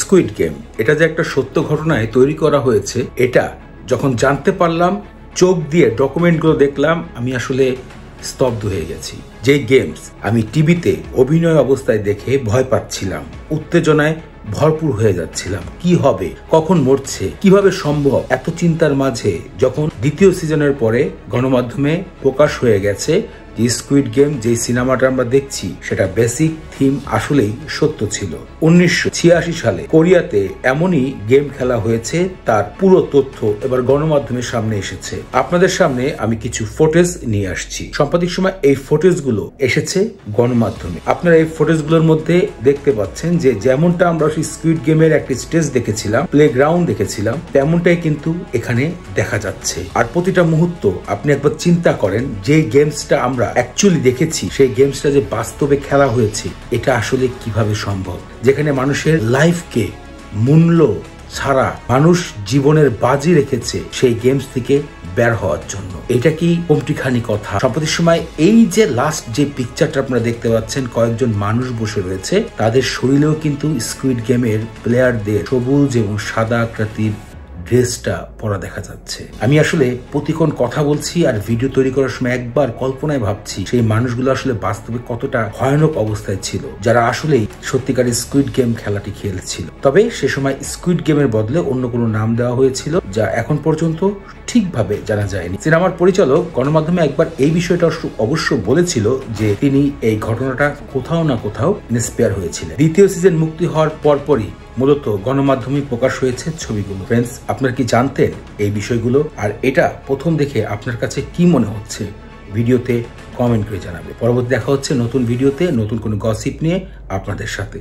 Squid game এটা যে একটা সত্য ঘটনায় তৈরি করা হয়েছে, এটা যখন জানতে পারলাম, চোখ দিয়ে ডকুমেন্টগুলো দেখলাম, আমি আসলে স্তব্ধ হয়ে গেছি। যে গেমস আমি টিভিতে অভিনয় অবস্থায় দেখে ভয় পাচ্ছিলাম, উত্তেজনায় ভরপুর হয়ে যাচ্ছিলাম, কি হবে, কখন মরছে, কিভাবে সম্ভব, এত চিন্তার মাঝে যখন দ্বিতীয় সিজনের পরে গণমাধ্যমে প্রকাশ হয়ে গেছে যে স্কুইড গেম যে সিনেমাটা আমরা দেখছি সেটা বেসিক থিম আসলেই সত্য ছিল। 1986 সালে কোরিয়াতে এমনই গেম খেলা হয়েছে, তার পুরো তথ্য এবার গণমাধ্যমের সামনে এসেছে। আপনাদের সামনে আমি কিছু ফুটেজ নিয়ে আসছি। সাম্প্রতিক সময় এই ফুটেজগুলো এসেছে গণমাধ্যমে। আপনারা এই ফুটেজগুলোর মধ্যে দেখতে পাচ্ছেন যে যেমনটা আমরা স্কুইড গেমের একটা স্টেজ দেখেছিলাম, প্লেগ্রাউন্ড দেখেছিলাম, তেমনটাই কিন্তু এখানে দেখা যাচ্ছে। আর প্রতিটা মুহূর্ত আপনি একবার চিন্তা করেন, যে গেমসটা আমরা অ্যাকচুয়ালি দেখেছি সেই গেমসটা যে বাস্তবে খেলা হয়েছে, এটা আসলে কিভাবে সম্ভব, যেখানে মানুষের লাইফকে মূল্য ছাড়া মানুষ জীবনের বাজি রেখেছে সেই গেমস থেকে বের হওয়ার জন্য। এটা কি কমটিখানি কথা? সম্প্রতি সময় এই যে লাস্ট যে পিকচারটা আপনারা দেখতে পাচ্ছেন, কয়েকজন মানুষ বসে রয়েছে, তাদের শরীরেও কিন্তু স্কুইড গেমের প্লেয়ারদের সবুজ এবং সাদা আকৃতির ড্রেসটা পরা দেখা যাচ্ছে। আমি আসলে প্রতিক্ষণ কথা বলছি আর ভিডিও তৈরি করার সময় একবার কল্পনায় ভাবছি সেই মানুষগুলো আসলে বাস্তবে কতটা ভয়ানক অবস্থায় ছিল, যারা আসলেই সত্যিকারের স্কুইড গেম খেলাটি খেলছিল। তবে সে সময় স্কুইড গেমের বদলে অন্য কোনো নাম দেওয়া হয়েছিল, যা এখন পর্যন্ত ঠিকভাবে জানা যায়নি। সিনেমার পরিচালক গণমাধ্যমে একবার এই বিষয়টা অবশ্য বলেছিল যে তিনি এই ঘটনাটা কোথাও না কোথাও ইন্সপায়ার হয়েছিলেন। দ্বিতীয় সিজন মুক্তি হওয়ার পরপরই মূলত গণমাধ্যমে প্রকাশ হয়েছে ছবিগুলো। ফ্রেন্ডস, আপনারা কি জানতেন এই বিষয়গুলো? আর এটা প্রথম দেখে আপনার কাছে কি মনে হচ্ছে ভিডিওতে কমেন্ট করে জানাবে। পরবর্তী দেখা হচ্ছে নতুন ভিডিওতে নতুন কোনো গসিপ নিয়ে আপনাদের সাথে।